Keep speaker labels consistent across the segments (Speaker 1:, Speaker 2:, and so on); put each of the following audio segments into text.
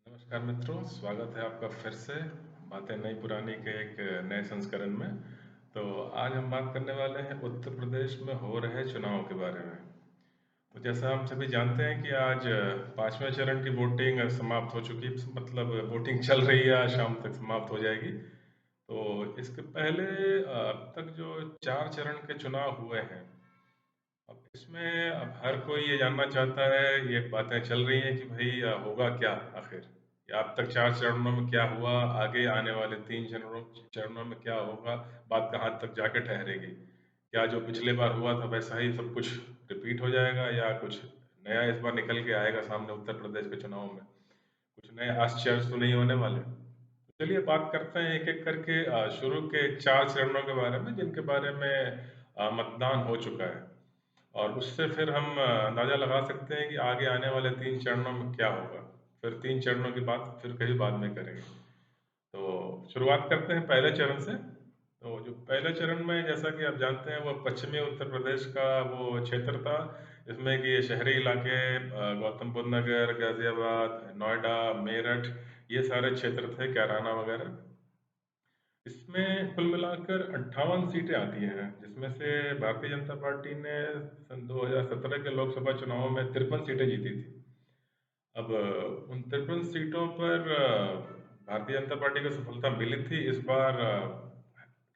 Speaker 1: नमस्कार मित्रों, स्वागत है आपका फिर से बातें नई पुरानी के एक नए संस्करण में। तो आज हम बात करने वाले हैं उत्तर प्रदेश में हो रहे चुनाव के बारे में। तो जैसा हम सभी जानते हैं कि आज पांचवें चरण की वोटिंग समाप्त हो चुकी, मतलब वोटिंग चल रही है, आज शाम तक समाप्त हो जाएगी। तो इसके पहले अब तक जो चार चरण के चुनाव हुए हैं, अब इसमें अब हर कोई ये जानना चाहता है, ये बातें चल रही हैं कि भाई होगा क्या आखिर, या अब तक चार चरणों में क्या हुआ, आगे आने वाले तीन चरणों चरणों में क्या होगा, बात कहाँ तक जाके ठहरेगी। क्या जो पिछले बार हुआ था वैसा ही सब कुछ रिपीट हो जाएगा, या कुछ नया इस बार निकल के आएगा सामने उत्तर प्रदेश के चुनाव में। कुछ नए आश्चर्य तो नहीं होने वाले। तो चलिए बात करते हैं एक एक करके शुरू के चार चरणों के बारे में, जिनके बारे में मतदान हो चुका है। और उससे फिर हम अंदाजा लगा सकते हैं कि आगे आने वाले तीन चरणों में क्या होगा। फिर तीन चरणों की बात फिर कभी बाद में करेंगे। तो शुरुआत करते हैं पहले चरण से। तो जो पहले चरण में, जैसा कि आप जानते हैं, वो पश्चिमी उत्तर प्रदेश का वो क्षेत्र था, जिसमें कि ये शहरी इलाके गौतम बुद्ध नगर, गाजियाबाद, नोएडा, मेरठ, ये सारे क्षेत्र थे, कैराना वगैरह। इसमें कुल मिलाकर 58 सीटें आती हैं, जिसमें से भारतीय जनता पार्टी ने सन 2017 के लोकसभा चुनाव में 53 सीटें जीती थी। अब उन 53 सीटों पर भारतीय जनता पार्टी को सफलता मिली थी। इस बार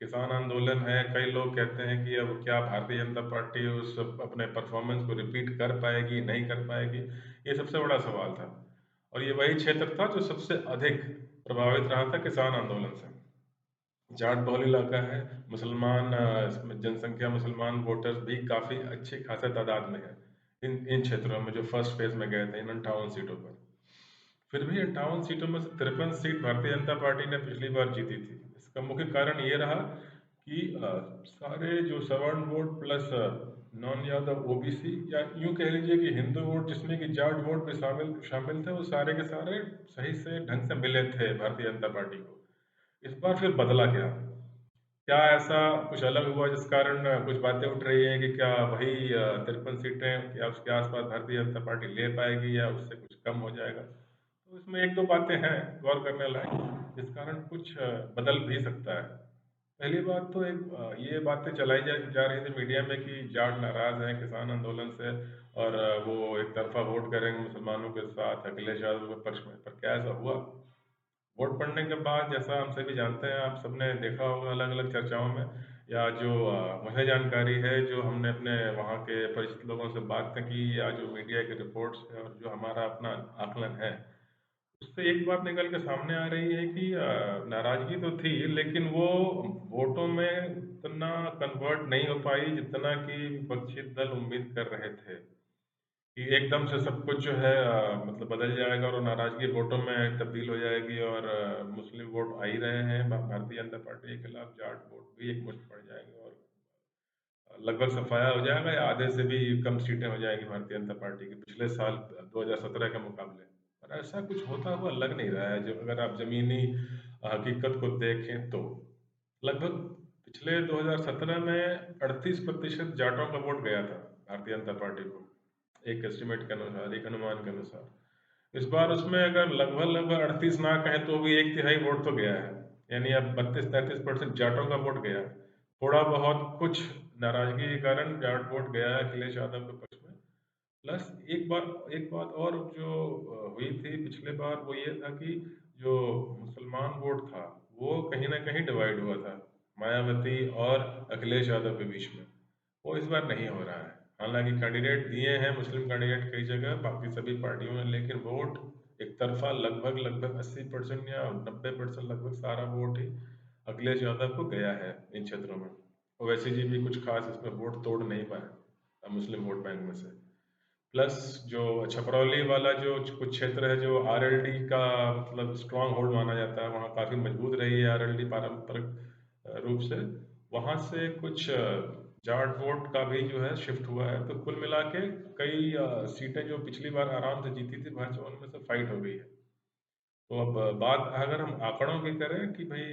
Speaker 1: किसान आंदोलन है, कई लोग कहते हैं कि अब क्या भारतीय जनता पार्टी उस अपने परफॉर्मेंस को रिपीट कर पाएगी, नहीं कर पाएगी, ये सबसे बड़ा सवाल था। और ये वही क्षेत्र था जो सबसे अधिक प्रभावित रहा था किसान आंदोलन से। जाट बहुल इलाका है, मुसलमान इसमें जनसंख्या, मुसलमान वोटर्स भी काफ़ी अच्छे खासे तादाद में है इन इन क्षेत्रों में, जो फर्स्ट फेज में गए थे इन 58 सीटों पर। फिर भी 58 सीटों में से 53 सीट भारतीय जनता पार्टी ने पिछली बार जीती थी। इसका मुख्य कारण ये रहा कि सारे जो सवर्ण vote plus non Yadav OBC, या यूं कह लीजिए कि हिंदू वोट, जिसमें कि जाट वोट भी शामिल शामिल थे, वो सारे के सारे सही से ढंग से मिले थे भारतीय जनता पार्टी को। इस बार फिर बदला क्या? क्या ऐसा कुछ अलग हुआ जिस कारण कुछ बातें उठ रही हैं कि क्या वही 53 सीटें या उसके आसपास भारतीय जनता पार्टी ले पाएगी, या उससे कुछ कम हो जाएगा? तो इसमें एक दो बातें हैं गौर करने लायक, जिस कारण कुछ बदल भी सकता है। पहली बात तो एक ये बातें चलाई जा रही थी मीडिया में कि जाट नाराज हैं किसान आंदोलन से, और वो एक तरफा वोट करेंगे मुसलमानों के साथ, अखिलेश यादव के पक्ष में। पर क्या ऐसा हुआ? वोट पड़ने के बाद, जैसा हम सभी जानते हैं, आप सबने देखा होगा अलग अलग चर्चाओं में, या जो मुझे जानकारी है, जो हमने अपने वहाँ के परिचित लोगों से बात की, या जो मीडिया की रिपोर्ट्स है, और जो हमारा अपना आकलन है, उससे एक बात निकल के सामने आ रही है कि नाराजगी तो थी, लेकिन वो वोटों में उतना कन्वर्ट नहीं हो पाई जितना कि विपक्षी दल उम्मीद कर रहे थे कि एकदम से सब कुछ जो है मतलब बदल जाएगा, और नाराजगी वोटों में तब्दील हो जाएगी, और मुस्लिम वोट आ ही रहे हैं भारतीय जनता पार्टी के खिलाफ, जाट वोट भी एक मुश्त पड़ जाएंगे, और लगभग सफाया हो जाएगा, या आधे से भी कम सीटें हो जाएंगी भारतीय जनता पार्टी की पिछले साल 2017 के मुकाबले। पर ऐसा कुछ होता हुआ लग नहीं रहा है, जो अगर आप जमीनी हकीकत को देखें तो। लगभग पिछले 2017 में 38% जाटों का वोट गया था भारतीय जनता पार्टी को, एक एस्टिमेट के अनुसार, एक अनुमान के अनुसार। इस बार उसमें अगर लगभग लगभग 38 ना कहें तो भी एक तिहाई वोट तो गया है। यानी अब 32-33% जाटों का वोट गया। थोड़ा बहुत कुछ नाराजगी के कारण जाट वोट गया है अखिलेश यादव के पक्ष में। प्लस एक बात और जो हुई थी पिछले बार, वो ये था कि जो मुसलमान वोट था, वो कहीं ना कहीं डिवाइड हुआ था मायावती और अखिलेश यादव के बीच में। वो इस बार नहीं हो रहा है। हालांकि कैंडिडेट दिए हैं मुस्लिम कैंडिडेट कई जगह बाकी सभी पार्टियों ने, लेकिन वोट एक तरफा लगभग लगभग 80% या 90% लगभग सारा वोट ही अखिलेश यादव को गया है इन क्षेत्रों में। ओवैसी जी भी कुछ खास इसमें वोट तोड़ नहीं पाए मुस्लिम वोट बैंक में से। प्लस जो छपरौली वाला जो कुछ क्षेत्र है, जो आरएलडी का मतलब स्ट्रांग होल्ड माना जाता है, वहाँ काफ़ी मजबूत रही है आरएलडी पारंपरिक रूप से। वहाँ से कुछ जाट वोट का भी जो है शिफ्ट हुआ है। तो कुल मिला के कई सीटें जो पिछली बार आराम से जीती थी भाजपा, उनमें से फाइट हो गई है। तो अब बात अगर हम आंकड़ों की करें कि भाई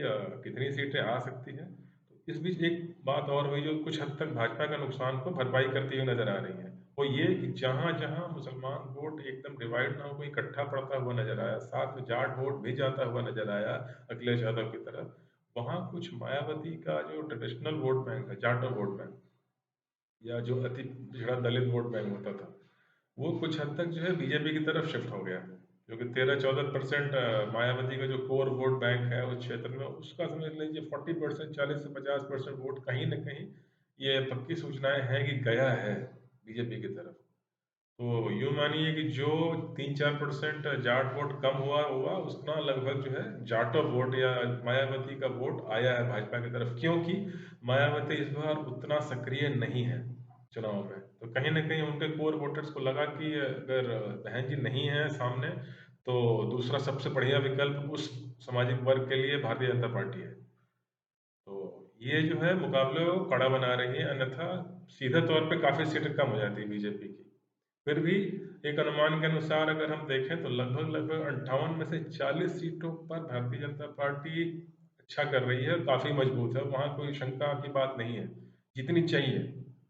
Speaker 1: कितनी सीटें आ सकती हैं, तो इस बीच एक बात और हुई जो कुछ हद तक भाजपा का नुकसान को भरपाई करती हुई नजर आ रही है। वो ये कि जहाँ-जहाँ मुसलमान वोट एकदम डिवाइड ना होकर इकट्ठा पड़ता हुआ नज़र आया, साथ में जाट वोट भी जाता हुआ नज़र आया अखिलेश यादव की तरफ, वहाँ कुछ मायावती का जो ट्रेडिशनल वोट बैंक है, जाटो वोट बैंक या जो अति पिछड़ा दलित वोट बैंक होता था, वो कुछ हद तक जो है बीजेपी की तरफ शिफ्ट हो गया। क्योंकि 13-14% मायावती का जो कोर वोट बैंक है उस क्षेत्र में, उसका समझ लीजिए 40%, 40 से 50% वोट कहीं न कहीं, ये पक्की सूचनाएँ हैं कि गया है बीजेपी की तरफ। तो यूँ मानिए कि जो 3-4% जाट वोट कम हुआ हुआ, उतना लगभग जो है जाटो वोट या मायावती का वोट आया है भाजपा की तरफ, क्योंकि मायावती इस बार उतना सक्रिय नहीं है चुनाव में। तो कहीं न कहीं उनके कोर वोटर्स को लगा कि अगर बहन जी नहीं है सामने, तो दूसरा सबसे बढ़िया विकल्प उस सामाजिक वर्ग के लिए भारतीय जनता पार्टी है। तो ये जो है मुकाबले को कड़ा बना रही है, अन्यथा सीधे तौर पे काफ़ी सीटें कम हो जाती है बीजेपी की। फिर भी एक अनुमान के अनुसार अगर हम देखें तो लगभग लगभग 58 में से 40 सीटों पर भारतीय जनता पार्टी अच्छा कर रही है, काफ़ी मजबूत है, वहाँ कोई शंका की बात नहीं है। जीतनी चाहिए,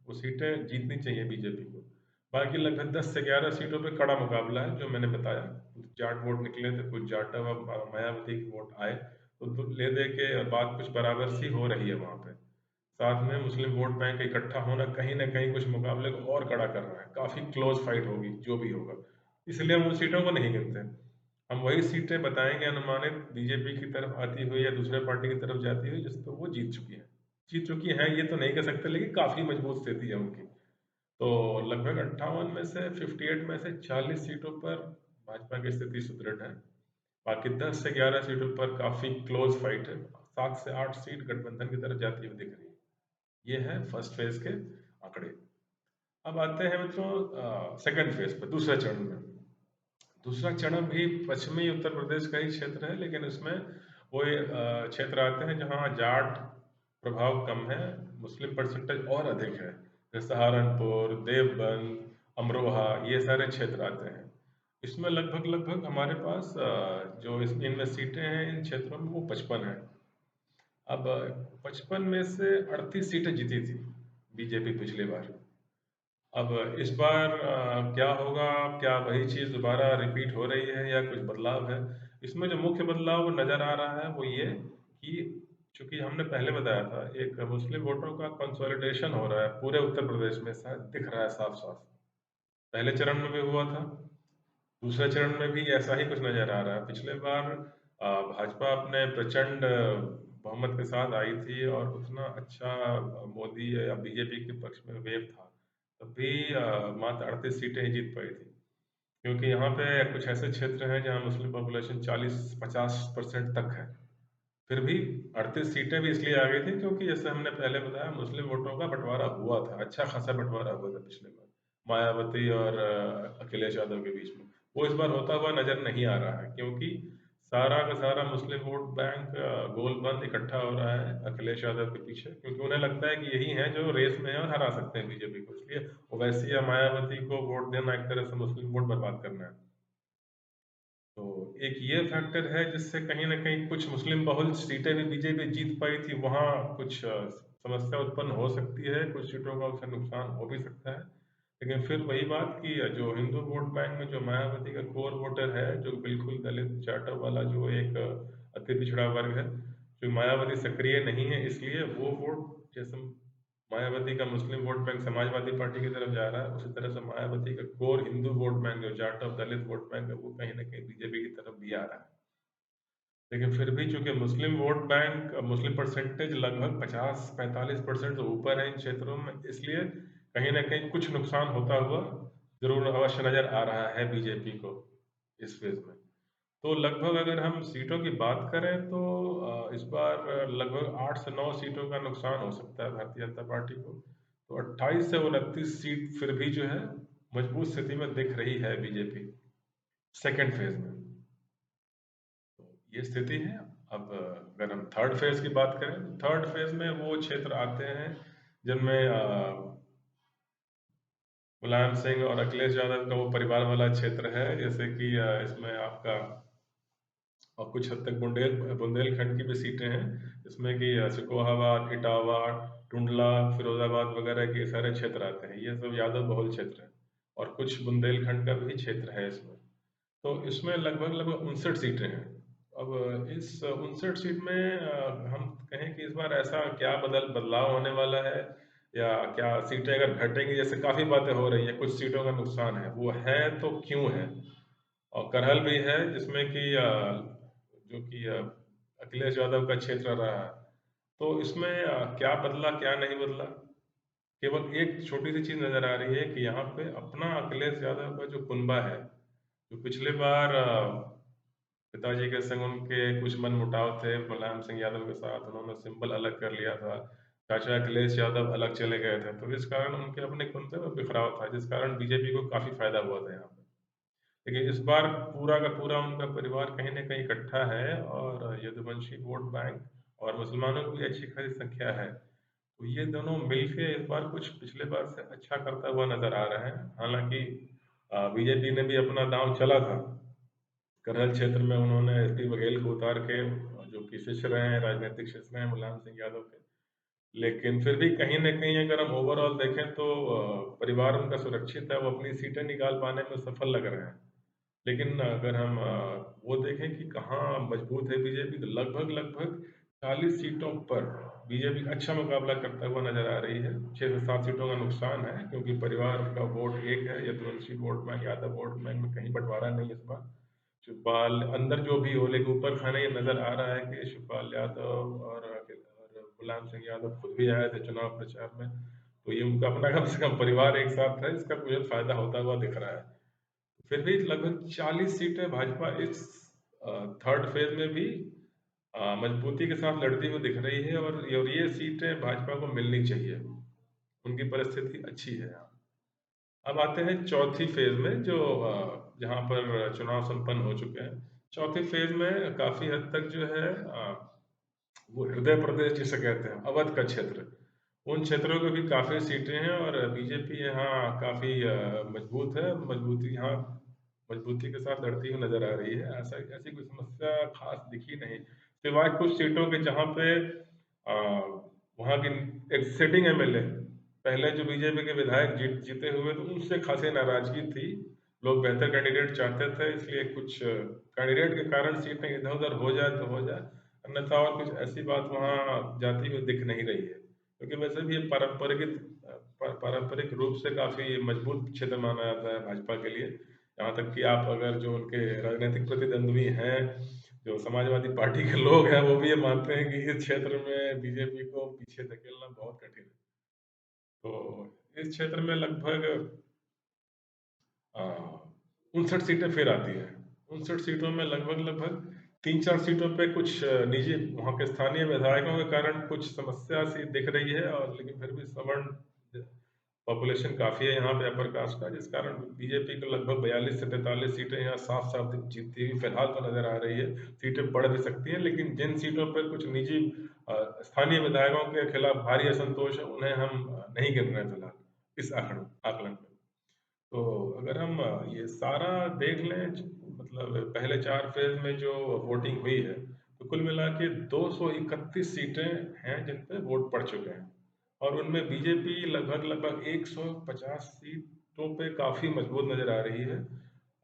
Speaker 1: वो सीटें जीतनी चाहिए बीजेपी को। बाकी लगभग 10 से 11 सीटों पे कड़ा मुकाबला है, जो मैंने बताया। कुछ जाट वोट निकले थे, कुछ जाटा व मायावती के वोट आए, तो ले दे के बात कुछ बराबर सी हो रही है वहाँ पे। साथ में मुस्लिम वोट बैंक इकट्ठा होना कहीं न कहीं कुछ मुकाबले को और कड़ा कर रहा है। काफ़ी क्लोज़ फाइट होगी, जो भी होगा। इसलिए हम उन सीटों को नहीं गिनते। हम वही सीटें बताएँगे अनुमानित बीजेपी की तरफ आती हुई या दूसरे पार्टी की तरफ जाती हुई, जिस पे वो जीत चुकी हैं। जीत चुकी हैं ये तो नहीं कह सकते, लेकिन काफ़ी मजबूत स्थिति है उनकी। तो लगभग 58 में से 58 में से 40 सीटों पर भाजपा की स्थिति सुदृढ़ है। बाकी 10 से 11 सीटों पर काफ़ी क्लोज़ फाइट है। 7 से 8 सीट गठबंधन की तरफ जाती हुई दिख रही है। ये है फर्स्ट फेज के आंकड़े। अब आते हैं मित्रों सेकंड फेज पे, दूसरे चरण में। दूसरा चरण भी पश्चिमी उत्तर प्रदेश का ही क्षेत्र है, लेकिन उसमें वो क्षेत्र आते हैं जहाँ जाट प्रभाव कम है, मुस्लिम परसेंटेज और अधिक है। जैसे सहारनपुर, देवबंद, अमरोहा, ये सारे क्षेत्र आते हैं। इसमें लगभग लगभग हमारे पास जो इनमें सीटें हैं इन क्षेत्रों में, वो 55 है। अब 55 में से 38 सीटें जीती थी बीजेपी पिछली बार। अब इस बार क्या होगा? क्या वही चीज़ दोबारा रिपीट हो रही है या कुछ बदलाव है? इसमें जो मुख्य बदलाव नज़र आ रहा है वो ये कि चूँकि हमने पहले बताया था, एक मुस्लिम वोटों का कंसोलिडेशन हो रहा है पूरे उत्तर प्रदेश में, शायद दिख रहा है साफ-साफ। पहले चरण में भी हुआ था, दूसरे चरण में भी ऐसा ही कुछ नज़र आ रहा है। पिछले बार भाजपा अपने प्रचंड बहुमत के साथ आई थी और उतना अच्छा मोदी या बीजेपी के पक्ष में वेव था। तब भी मात्र 38 सीटें ही जीत पाई थी। क्योंकि यहाँ पे कुछ ऐसे क्षेत्र हैं जहाँ मुस्लिम पॉपुलेशन 40-50% तक है। फिर भी 38 सीटें भी इसलिए आ गई थी क्योंकि जैसे हमने पहले बताया, मुस्लिम वोटों का बँटवारा हुआ था, अच्छा खासा बँटवारा हुआ था पिछली बार, मायावती और अखिलेश यादव के बीच में। वो इस बार होता हुआ नज़र नहीं आ रहा है, क्योंकि सारा का सारा मुस्लिम वोट बैंक गोलबंद इकट्ठा हो रहा है अखिलेश यादव के पीछे, क्योंकि उन्हें लगता है कि यही हैं जो रेस में हैं और हरा सकते हैं बीजेपी को। इसलिए ओवैसी या मायावती को वोट देना एक तरह से मुस्लिम वोट बर्बाद करना है। तो एक ये फैक्टर है जिससे कहीं न कहीं कुछ मुस्लिम बहुल सीटें भी बीजेपी जीत पाई थी, वहाँ कुछ समस्या उत्पन्न हो सकती है, कुछ सीटों का उसे नुकसान हो भी सकता है। लेकिन फिर वही बात कि जो हिंदू वोट बैंक में जो मायावती का कोर वोटर है, जो बिल्कुल दलित चार्टर वाला जो एक अति पिछड़ा वर्ग है, जो मायावती सक्रिय नहीं है, इसलिए वो वोट जैसे मायावती का मुस्लिम वोट बैंक समाजवादी पार्टी की तरफ जा रहा है, उसी तरह से मायावती का कोर हिंदू वोट बैंक जो जाट और दलित वोट बैंक है, वो कहीं न कहीं बीजेपी की तरफ भी आ रहा है। लेकिन फिर भी चूंकि मुस्लिम वोट बैंक, मुस्लिम परसेंटेज लगभग 50-45% से ऊपर है इन क्षेत्रों में, इसलिए कहीं न कहीं कुछ नुकसान होता हुआ ज़रूर अवश्य नज़र आ रहा है बीजेपी को इस फेज़ में। तो लगभग अगर हम सीटों की बात करें तो इस बार लगभग 8 से 9 सीटों का नुकसान हो सकता है भारतीय जनता पार्टी को। तो 28 से 29 सीट फिर भी जो है मजबूत स्थिति में दिख रही है बीजेपी सेकंड फेज़ में। तो ये स्थिति है। अब अगर हम थर्ड फेज़ की बात करें, तो थर्ड फेज़ में वो क्षेत्र आते हैं जिनमें मुलायम सिंह और अखिलेश यादव का वो परिवार वाला क्षेत्र है। जैसे कि इसमें आपका और कुछ हद तक बुंदेलखंड की भी सीटें हैं, जिसमें कि सिकोहाबाद, इटावा, टुंडला, फिरोजाबाद वगैरह के सारे क्षेत्र आते हैं। ये सब यादव बहुल क्षेत्र है। और कुछ बुंदेलखंड का भी क्षेत्र है इसमें। तो इसमें लगभग लगभग 59 सीटें हैं। अब इस 59 सीट में हम कहें कि इस बार ऐसा क्या बदलाव होने वाला है, या क्या सीटें अगर घटेंगी, जैसे काफ़ी बातें हो रही है कुछ सीटों का नुकसान है, वो है तो क्यों है। और करहल भी है जिसमें कि जो कि अखिलेश यादव का क्षेत्र रहा है। तो इसमें क्या बदला क्या नहीं बदला, केवल एक छोटी सी चीज़ नज़र आ रही है कि यहाँ पे अपना अखिलेश यादव का जो कुनबा है, जो पिछले बार पिताजी के संग उनके कुछ मनमुटाव थे मुलायम सिंह यादव के साथ, उन्होंने सिंबल अलग कर लिया था, चाचा अखिलेश यादव अलग चले गए थे, तो इस कारण उनके अपने कुनबे में बिखराव था, जिस कारण बीजेपी को काफ़ी फायदा हुआ था यहाँ पे। लेकिन इस बार पूरा का पूरा उनका परिवार कहीं न कहीं इकट्ठा है, और यदुवंशी वोट बैंक और मुसलमानों की भी अच्छी खासी संख्या है। तो ये दोनों मिलके इस बार कुछ पिछले बार से अच्छा करता हुआ नज़र आ रहे हैं। हालाँकि बीजेपी ने भी अपना दाँव चला था। करहल क्षेत्र में उन्होंने एसपी बघेल को उतार के, जो कि शिष्य रहे हैं, राजनीतिक शिष्य रहे हैं मुलायम सिंह यादव के। लेकिन फिर भी कहीं न कहीं अगर हम ओवरऑल देखें तो परिवार उनका सुरक्षित है, वो अपनी सीटें निकाल पाने में सफल लग रहे हैं। लेकिन अगर हम वो देखें कि कहाँ मजबूत है बीजेपी, तो लगभग लगभग 40 सीटों पर बीजेपी अच्छा मुकाबला करता हुआ नजर आ रही है। 6 से 7 सीटों का नुकसान है, क्योंकि परिवार का वोट एक है, Yaduvanshi vote bank Yadav vote bank में कहीं बंटवारा नहीं है इस बार। शिवपाल अंदर जो भी हो, लेकिन ऊपर खाने ये नजर आ रहा है कि शिवपाल यादव और मुलायम सिंह यादव खुद भी आए थे चुनाव प्रचार में, तो ये उनका अपना कम से कम परिवार एक साथ है, इसका मुझे फायदा होता हुआ दिख रहा है। फिर भी लगभग 40 सीटें भाजपा इस थर्ड फेज में भी मजबूती के साथ लड़ती हुई दिख रही है, और ये सीटें भाजपा को मिलनी चाहिए, उनकी परिस्थिति अच्छी है यहाँ। अब आते हैं चौथी फेज में, जो जहाँ पर चुनाव संपन्न हो चुके हैं। चौथी फेज में काफी हद तक जो है वो हृदय प्रदेश जिसे कहते हैं, अवध का क्षेत्र, उन क्षेत्रों के भी काफी सीटें हैं, और बीजेपी यहाँ काफी मजबूत है, मजबूती के साथ लड़ती हुई नजर आ रही है। ऐसा ऐसी कोई समस्या खास दिखी नहीं, सिवाय कुछ सीटों के जहाँ पे वहाँ की एक सिटिंग एमएलए, पहले जो बीजेपी के विधायक जीते हुए, तो उनसे खासी नाराजगी थी। लोग बेहतर कैंडिडेट चाहते थे, इसलिए कुछ कैंडिडेट के कारण सीटें इधर उधर हो जाए तो हो जाए, अन्यथा और कुछ ऐसी बात वहाँ जाती हुई दिख नहीं रही है, क्योंकि वैसे भी ये पारंपरिक रूप से काफी मजबूत क्षेत्र माना जाता है भाजपा के लिए। यहाँ तक कि आप अगर जो उनके राजनीतिक प्रतिद्वंद्वी हैं, जो समाजवादी पार्टी के लोग हैं, वो भी ये मानते हैं कि इस क्षेत्र में बीजेपी को पीछे धकेलना बहुत कठिन है। तो इस क्षेत्र में लगभग 59 सीटें फिर आती हैं। 59 सीटों में लगभग लगभग 3-4 सीटों पे कुछ निजी वहाँ के स्थानीय विधायकों के कारण कुछ समस्या सी दिख रही है, और लेकिन फिर भी सवर्ण पॉपुलेशन काफ़ी है यहाँ पे अपर कास्ट का, जिस कारण बीजेपी को लगभग 42 से 43 सीटें यहाँ साफ साफ जीतती हुई फिलहाल तो नजर आ रही है। सीटें बढ़ भी सकती हैं, लेकिन जिन सीटों पर कुछ निजी स्थानीय विधायकों के खिलाफ भारी असंतोष है, उन्हें हम नहीं गिन रहे हैं फिलहाल इस आकलन में। तो अगर हम ये सारा देख लें, मतलब पहले 4 फेज में जो वोटिंग हुई है, तो कुल मिला के 231 सीटें हैं जिन पे वोट पड़ चुके हैं, और उनमें बीजेपी लगभग लगभग 150 सीटों पे काफ़ी मजबूत नज़र आ रही है।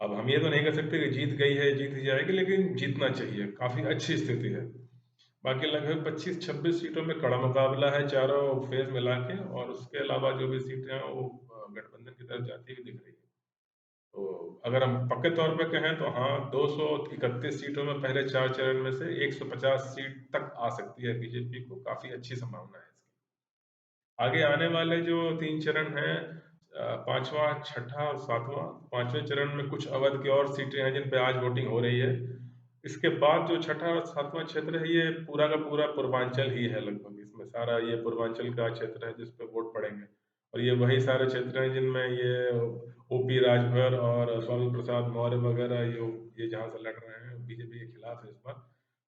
Speaker 1: अब हम ये तो नहीं कह सकते कि जीत गई है, जीत ही जाएगी, लेकिन जीतना चाहिए, काफ़ी अच्छी स्थिति है। बाकी लगभग 25-26 सीटों में कड़ा मुकाबला है चारों फेज मिला के, और उसके अलावा जो भी सीटें हैं वो गठबंधन की तरफ जाती हुई दिख रही है। तो अगर हम पक्के तौर पे कहें तो हाँ, 231 सीटों में पहले 4 चरण में से 150 सीट तक आ सकती है बीजेपी को, काफ़ी अच्छी संभावना है इसकी। आगे आने वाले जो 3 चरण हैं, 5वां, छठा और 7वां, 5वें चरण में कुछ अवध की और सीटें हैं जिन पे आज वोटिंग हो रही है। इसके बाद जो छठा और 7वां क्षेत्र है, ये पूरा का पूरा पूर्वांचल ही है लगभग, इसमें सारा ये पूर्वांचल का क्षेत्र है जिस पे वोट पड़ेंगे, और ये वही सारे क्षेत्र हैं जिनमें ये ओपी राजभर और स्वामी प्रसाद मौर्य वगैरह ये जहाँ से लड़ रहे हैं बीजेपी के खिलाफ है इस बार।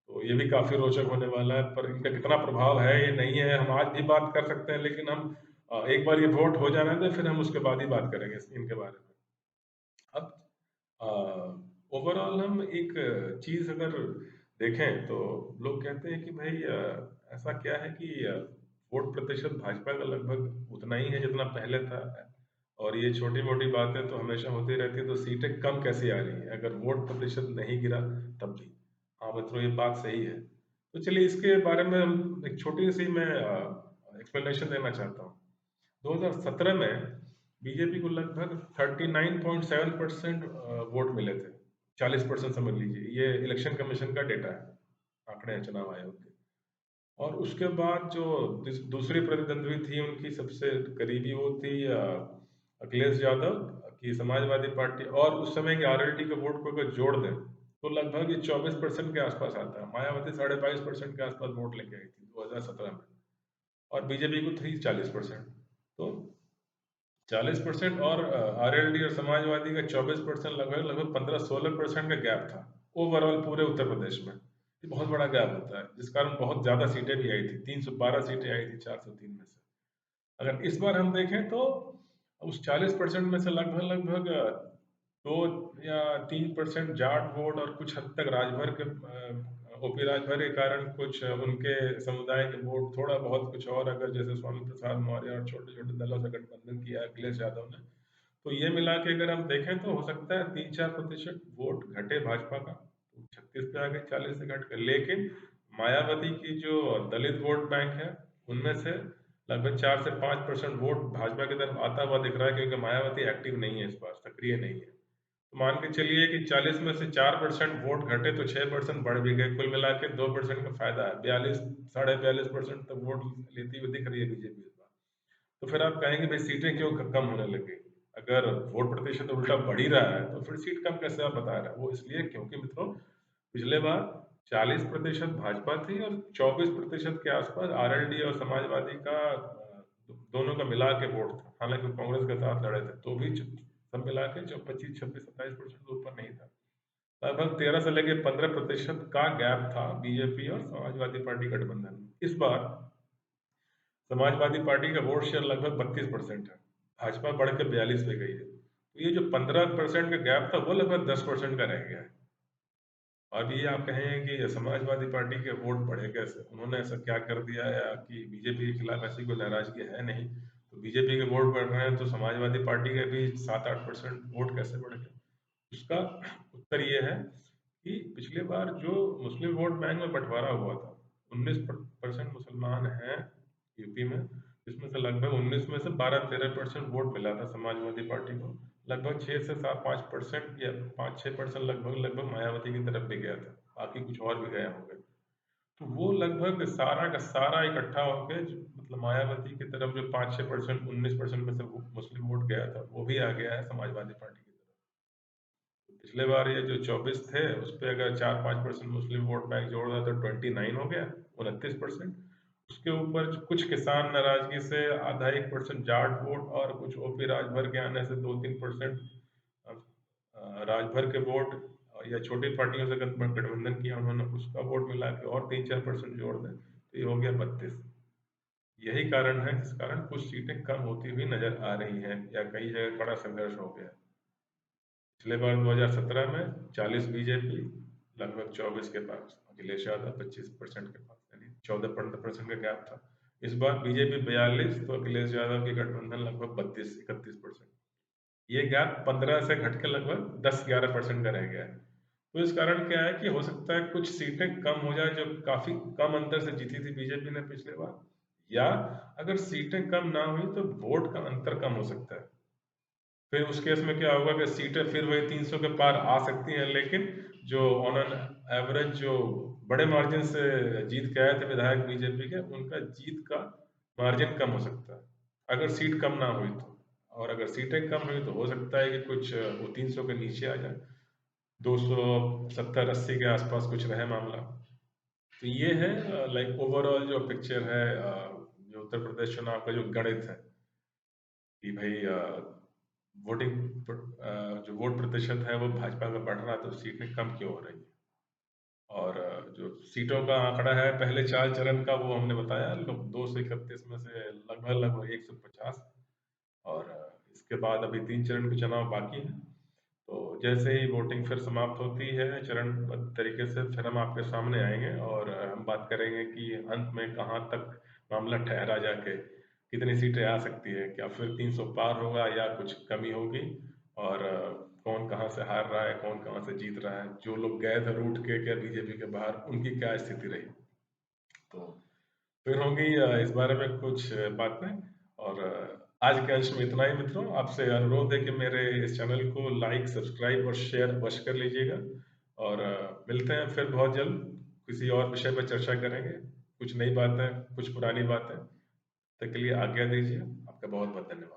Speaker 1: तो ये भी काफ़ी रोचक होने वाला है, पर इनका कितना प्रभाव है ये नहीं है, हम आज भी बात कर सकते हैं, लेकिन हम एक बार ये वोट हो जाना है, तो फिर हम उसके बाद ही बात करेंगे इनके बारे में। अब ओवरऑल हम एक चीज़ अगर देखें, तो लोग कहते हैं कि भाई ऐसा क्या है कि वोट प्रतिशत भाजपा का लगभग उतना ही है जितना पहले था, और ये छोटी मोटी बातें तो हमेशा होती रहती है, तो सीटें कम कैसे आ रही हैं अगर वोट प्रतिशत नहीं गिरा तब भी। हाँ मित्रों, ये बात सही है। तो चलिए इसके बारे में हम एक छोटी सी मैं एक्सप्लेनेशन देना चाहता हूँ। 2017 में बीजेपी को लगभग 39.7% वोट मिले थे। 40% समझ लीजिए, ये इलेक्शन कमीशन का डेटा है, आंकड़े हैं चुनाव आयोग के। और उसके बाद जो दूसरी प्रतिद्वंद्वी थी उनकी सबसे करीबी वो थी अखिलेश यादव की समाजवादी पार्टी, और उस समय के आरएलडी के वोट को अगर जोड़ दें तो लगभग ये 24% के आसपास आता है। मायावती 22.5% के आसपास वोट लेके आई थी 2017 में, और बीजेपी को थी 40%। तो 40% और आरएलडी और समाजवादी का 24%, लगभग लगभग 15-16% का गैप था ओवरऑल पूरे उत्तर प्रदेश में। ये बहुत बड़ा गैप होता है, जिस कारण बहुत ज्यादा सीटें भी आई थी, 312 सीटें आई थी 403 में से। अगर इस बार हम देखें तो उस 40% में से लगभग लगभग 2 या 3% जाट वोट, और कुछ हद तक राजभर के ओपी राजभर के कारण कुछ उनके समुदाय के वोट, थोड़ा बहुत कुछ और, अगर जैसे स्वामी प्रसाद मौर्य और छोटे छोटे दलों से गठबंधन किया अखिलेश यादव ने, तो ये मिला के अगर हम देखें तो हो सकता है 3-4% वोट घटे भाजपा का, तो 36 पे आ गए 40 से घट कर। लेकिन मायावती की जो दलित वोट बैंक है उनमें से लगभग 4 से 5% वोट भाजपा की तरफ आता हुआ दिख रहा है, क्योंकि मायावती एक्टिव नहीं है, इस बार सक्रिय नहीं है। तो मान के चलिए कि 40 में से 4% वोट घटे तो 6% बढ़ भी गए, कुल मिला के 2% का फायदा है। 42, 42.5% तक वोट लेती हुई दिख रही है बीजेपी इस बार। तो फिर आप कहेंगे भाई सीटें क्यों कम होने लगी? अगर वोट प्रतिशत उल्टा बढ़ ही रहा है तो फिर सीट कम कैसे आप बता रहे हैं? वो इसलिए क्योंकि मित्रों, पिछले बार 40% भाजपा थी और 24% के आसपास आरएलडी और समाजवादी का दोनों का मिला के वोट था। हालांकि कांग्रेस के साथ लड़े थे, तो भी सब मिला के जो 25, 26, 27% से ऊपर नहीं था। लगभग 13 से लेकर 15% का गैप था बीजेपी और समाजवादी पार्टी गठबंधन में। इस बार समाजवादी पार्टी का वोट शेयर लगभग 32% है, भाजपा बढ़ के 42 पे गई है। तो ये जो 15% का गैप था वो लगभग 10% का रह गया है। अब ये आप कहेंगे कि समाजवादी पार्टी के वोट बढ़े कैसे, उन्होंने ऐसा क्या कर दिया है, या कि बीजेपी के खिलाफ ऐसी कोई नाराजगी है नहीं, तो बीजेपी के वोट बढ़ रहे हैं तो समाजवादी पार्टी के भी 7-8% वोट कैसे बढ़ गए? उसका उत्तर ये है कि पिछले बार जो मुस्लिम वोट बैंक में बंटवारा हुआ था, 19% मुसलमान हैं यूपी में, जिसमें से लगभग 19 में से 12-13% वोट मिला था समाजवादी पार्टी को। लगभग 6 से 5% या 5-6% लगभग लगभग मायावती की तरफ भी गया था, बाकी कुछ और भी गए होंगे। तो वो लगभग सारा का सारा इकट्ठा होकर मतलब मायावती की तरफ जो 5-6%, 19% में से मुस्लिम वोट गया था, वो भी आ गया है समाजवादी पार्टी की तरफ। पिछले बार ये जो 24 थे उस पे अगर 4-5% मुस्लिम वोट बैंक जोड़ रहा तो 29 हो गया, 29%। उसके ऊपर कुछ किसान नाराजगी से आधा 1% जाट वोट, और कुछ ओपी राजभर के आने से 2-3% राजभर के वोट, या छोटी पार्टियों से गठबंधन किया उन्होंने, उसका वोट मिला के और 3-4% जोड़ दें तो ये हो गया 32। यही कारण है जिस कारण कुछ सीटें कम होती हुई नजर आ रही हैं, या कई जगह कड़ा संघर्ष हो गया। पिछले बार 2017 में 40 बीजेपी, लगभग 24 के पास अखिलेश यादव, 25% के पास, यानी 14-15% का गैप था। इस बार बीजेपी 42 तो अखिलेश यादव की गठबंधन लगभग 32-31%। ये गैप 15 से घट के लगभग 10-11% का रह गया है। तो इस कारण क्या है कि हो सकता है कुछ सीटें कम हो जाए जो काफी कम अंतर से जीती थी बीजेपी ने पिछले बार, या अगर सीटें कम ना हुई तो वोट का अंतर कम हो सकता है। फिर उस केस में क्या होगा कि सीटें फिर वही 300 के पार आ सकती हैं, लेकिन जो ऑन एन एवरेज जो बड़े मार्जिन से जीत के आए थे विधायक बीजेपी के, उनका जीत का मार्जिन कम हो सकता है अगर सीट कम ना हुई तो। और अगर सीटें कम हुई तो हो सकता है कि कुछ वो 300 के नीचे आ जाए, 270-80 के आसपास कुछ रहे मामला। तो ये है लाइक ओवरऑल जो पिक्चर है, जो उत्तर प्रदेश चुनाव का जो गणित है कि भाई वोटिंग जो वोट प्रतिशत है वो भाजपा का बढ़ रहा है, तो सीटें कम क्यों हो रही है? और जो सीटों का आंकड़ा है पहले 4 चरण का, वो हमने बताया, 231 में से लगभग लगभग 150। और इसके बाद अभी 3 चरण के चुनाव बाकी हैं। तो जैसे ही वोटिंग फिर समाप्त होती है चरणबद्ध तरीके से, फिर हम आपके सामने आएंगे और हम बात करेंगे कि अंत में कहाँ तक मामला ठहरा जाके, कितनी सीटें आ सकती है, क्या फिर 300 पार होगा या कुछ कमी होगी, और कौन कहाँ से हार रहा है, कौन कहाँ से जीत रहा है, जो लोग गए थे रूठ के क्या बीजेपी के बाहर, उनकी क्या स्थिति रही। तो फिर होंगी इस बारे में कुछ बातें। और आज के अंश में इतना ही मित्रों, आपसे अनुरोध है कि मेरे इस चैनल को लाइक, सब्सक्राइब और शेयर अवश्य कर लीजिएगा। और मिलते हैं फिर बहुत जल्द, किसी और विषय पर चर्चा करेंगे, कुछ नई बातें, कुछ पुरानी बातें। तक के लिए आज्ञा दीजिए। आपका बहुत बहुत धन्यवाद।